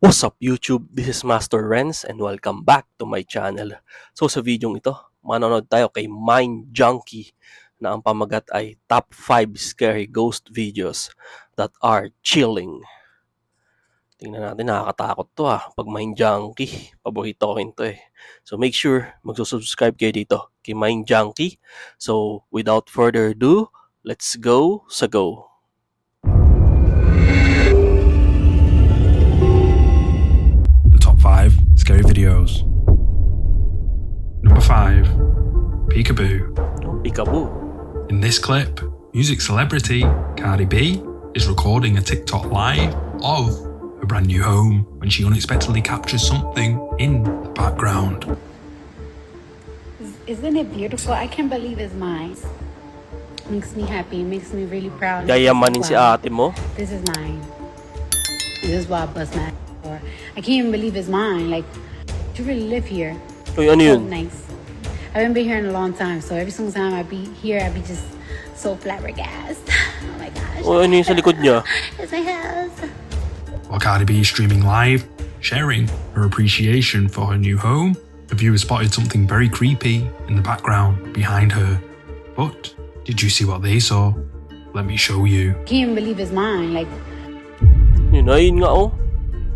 What's up YouTube? This is Master Renz and welcome back to my channel. So sa video ito, manonood tayo kay Mind Junkie na ang pamagat ay Top 5 Scary Ghost Videos that are chilling. Tingnan natin, nakakatakot to pag Mind Junkie. Paborito ko rin to So make sure magsusubscribe kayo dito kay Mind Junkie. So without further ado, let's go sa go. Scary videos. Number 5, Peekaboo. Peekaboo. In this clip, music celebrity Cardi B is recording a TikTok live of her brand new home when she unexpectedly captures something in the background. Isn't it beautiful? I can't believe it's mine. Makes me happy, makes me really proud. Yayamanin si ate mo. This is mine. This is why I bust my for. I can't even believe it's mine. Like, you really live here. Uy, ano yun? So nice. I haven't been here in a long time, so every single time I be here, I be just so flabbergasted. Oh my gosh. Uy, ano yun sa likod niya? It's my house. While Cardi B is streaming live, sharing her appreciation for her new home, the viewer spotted something very creepy in the background behind her. But did you see what they saw? Let me show you. Can't even believe it's mine. Like, Yun nga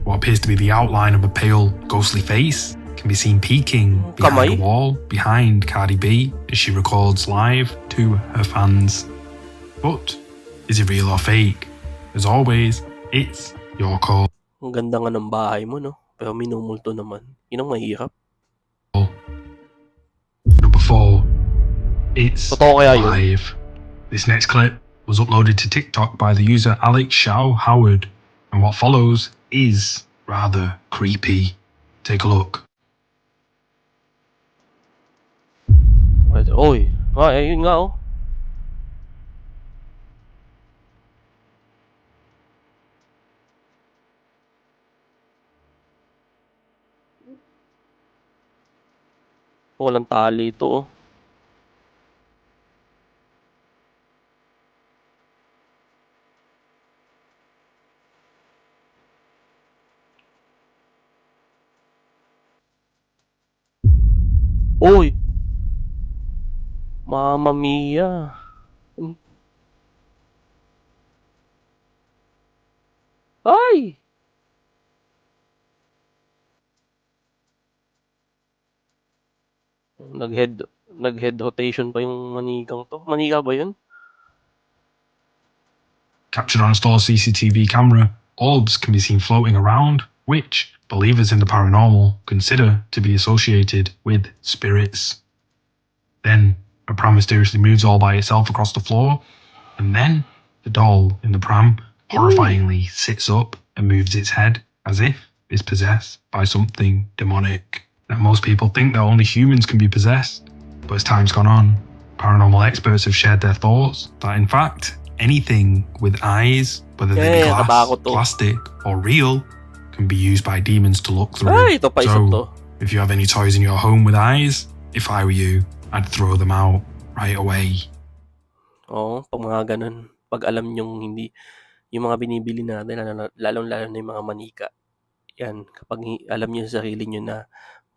What appears to be the outline of a pale, ghostly face can be seen peeking behind a wall behind Cardi B as she records live to her fans. But is it real or fake? As always, it's your call. Ang ganda nga ng bahay mo, no? Pero minumulto naman. Yun ang mahirap. Number 4, it's Totoo kaya yun? live. This next clip was uploaded to TikTok by the user Alex Shao Howard, and what follows is rather creepy. Take a look. Oy, yun nga Walang tali ito Oy! Mamma mia! Ay! Nag-head rotation pa yung manikang to. Manika ba yun? Captured on a store CCTV camera, orbs can be seen floating around, which believers in the paranormal consider to be associated with spirits. Then, a pram mysteriously moves all by itself across the floor, and then the doll in the pram horrifyingly sits up and moves its head as if it's possessed by something demonic. Now, most people think that only humans can be possessed, but as time's gone on, paranormal experts have shared their thoughts that in fact, anything with eyes, whether they be glass, plastic, or real, can be used by demons to look through. Ito pa isa to. If you have any toys in your home with eyes, if I were you, I'd throw them out right away. Pag mga ganun, pag alam nyong hindi, yung mga binibili natin, lalo na yung mga manika, yan, kapag alam nyo sa sarili nyo na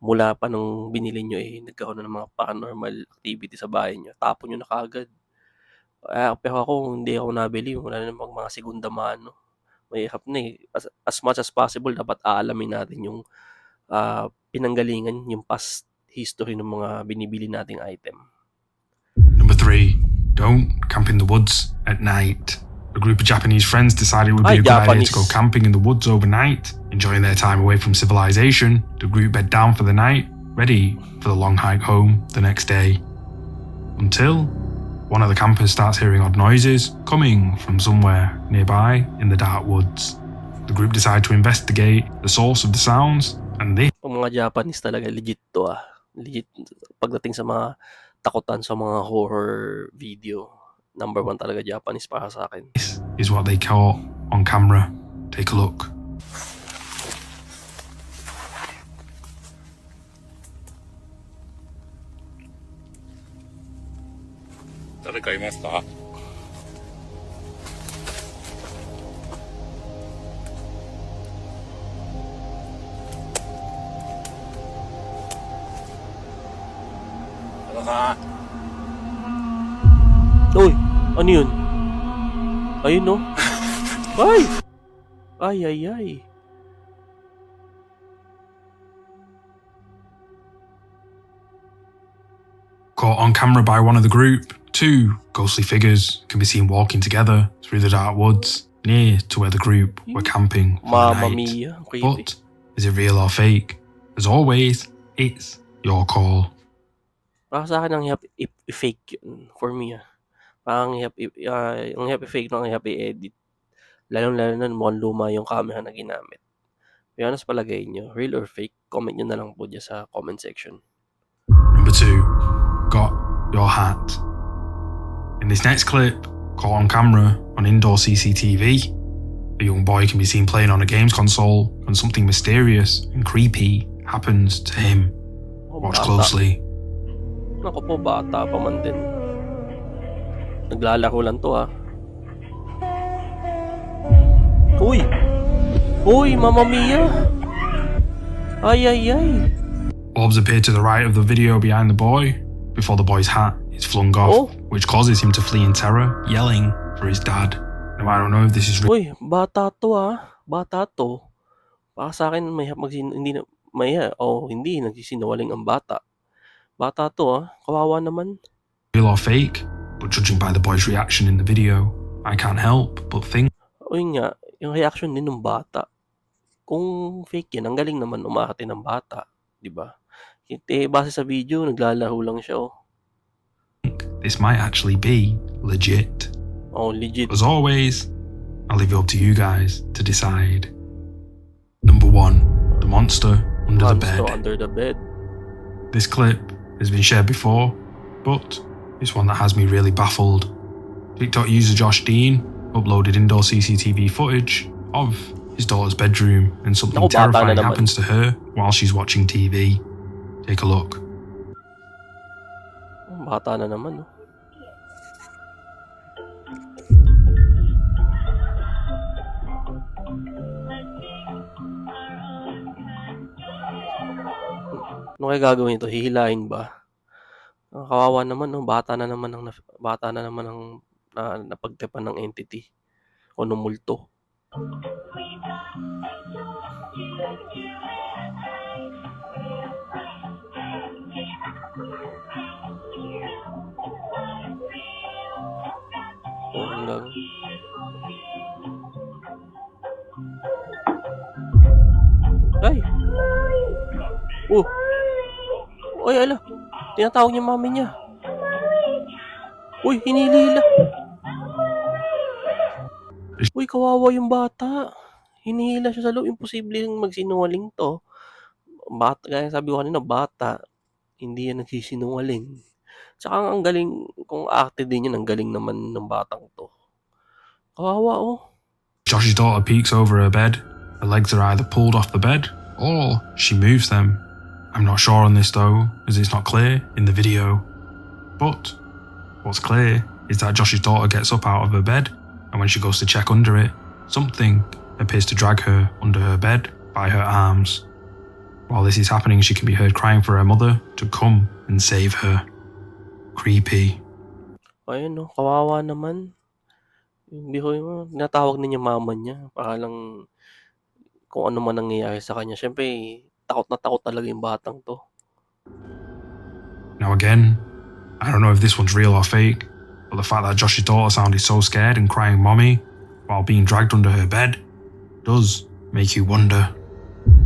mula pa nung binili nyo nagkaroon na ng mga paranormal activity sa bahay nyo, tapon nyo na kaagad. Pero ako, hindi ako nabili, wala na mga segunda mano. Mahirap na as much as possible, dapat aalamin natin yung pinanggalingan, yung past history ng mga binibili nating item. Number 3, don't camp in the woods at night. A group of Japanese friends decided it would be a good idea to go camping in the woods overnight. Enjoying their time away from civilization, the group bed down for the night, ready for the long hike home the next day. Until one of the campers starts hearing odd noises coming from somewhere nearby in the dark woods. The group decide to investigate the source of the sounds, and this mga Japanese talaga, legit to Legit, pagdating sa mga takutan sa mga horror video, number 1 talaga Japanese para sa akin. This is what they caught on camera. Take a look. Uy, ano yun? Ayun no? Ay! Ay, ay, ay. Caught on camera by one of the group, two ghostly figures can be seen walking together through the dark woods near to where the group were camping for the Mamma night. mia, ang creepy. But is it real or fake? As always, it's your call. Para sa akin, ang hirap i-fake yun. For me, parang ang hirap i-fake no, ang hirap i-edit. Lalong-lalo na mukhang luma yung camera na ginamit. Kaya ano sa palagay nyo? Real or fake? Comment nyo na lang po dyan sa comment section. Number 2, got your hat. In this next clip, caught on camera on indoor CCTV, a young boy can be seen playing on a games console when something mysterious and creepy happens to him. Watch Bata. closely. Naku po, bata pa man din. Naglalaro lang to Uy! Uy, Mamma Mia! Ay, ay, ay! Orbs appear to the right of the video behind the boy before the boy's hat is flung off, which causes him to flee in terror, yelling for his dad. Now, I don't know if this is real. Uy, bata to Bata to. Para sa akin, hindi nagsisinungaling ang bata. Bata to kawawa naman. Real or fake, but judging by the boy's reaction in the video, I can't help but think. Yun nga, yung reaction din ng bata. Kung fake yan, ang galing naman umakati ng bata, di ba? Base sa video, naglalaro lang siya This might actually be legit. Legit. As always, I'll leave it up to you guys to decide. Number 1, the monster under the bed. Monster under the bed. This clip has been shared before, but it's one that has me really baffled. TikTok user Josh Dean uploaded indoor CCTV footage of his daughter's bedroom and something terrifying happens to her while she's watching TV. Take a look. Bata na naman Ano kaya gagawin ito? Hihilahin ba? Kawawa naman bata na naman ang napagtripan ng entity o ng multo. Hanggang ay! Uy, ala! Tinatawag niya mami niya. Uy, hinihila. Uy, kawawa yung bata. Hinihila siya sa loob. Imposibleng magsinungaling to. Bata, kaya sabi ko kanina, bata. Hindi yan nagsisinungaling. Tsaka ang galing, kung acted din yan, ang galing naman ng batang to. Kawawa Josh's daughter peeks over her bed. Her legs are either pulled off the bed or she moves them. I'm not sure on this though, as it's not clear in the video. But what's clear is that Josh's daughter gets up out of her bed, and when she goes to check under it, something appears to drag her under her bed by her arms. While this is happening, she can be heard crying for her mother to come and save her. Creepy. Ayun kawawa naman. Yung biro mo, natawag na niya mama niya para lang kung ano man nangyayari sa kanya. Siyempre, takot na takot talaga yung batang to. Now again, I don't know if this one's real or fake, but the fact that Josh's daughter sounded so scared and crying mommy while being dragged under her bed does make you wonder,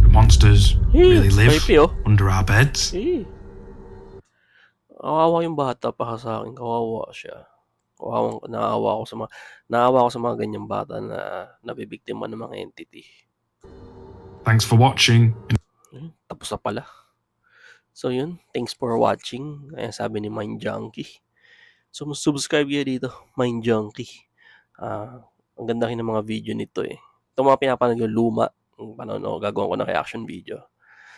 do monsters really live under our beds? Kawawa yung bata para sa akin. Kawawa siya. Naawa ako sa mga ganyang bata na nabibiktima ng mga entity. Thanks for watching. Tapos na pala. So yun, thanks for watching. Ayan sabi ni Mind Junkie. So subscribe kayo dito, Mind Junkie. Ang ganda rin ng mga video nito Ito mga pinapanood yung luma. Gagawin ko ng reaction video.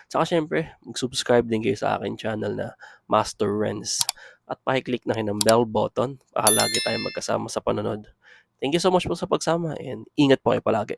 Saka syempre, mag-subscribe din kayo sa akin channel na Master Renz. At pakiclick na rin ng bell button para lagi tayong magkasama sa panonood. Thank you so much po sa pagsama and ingat po kayo palagi.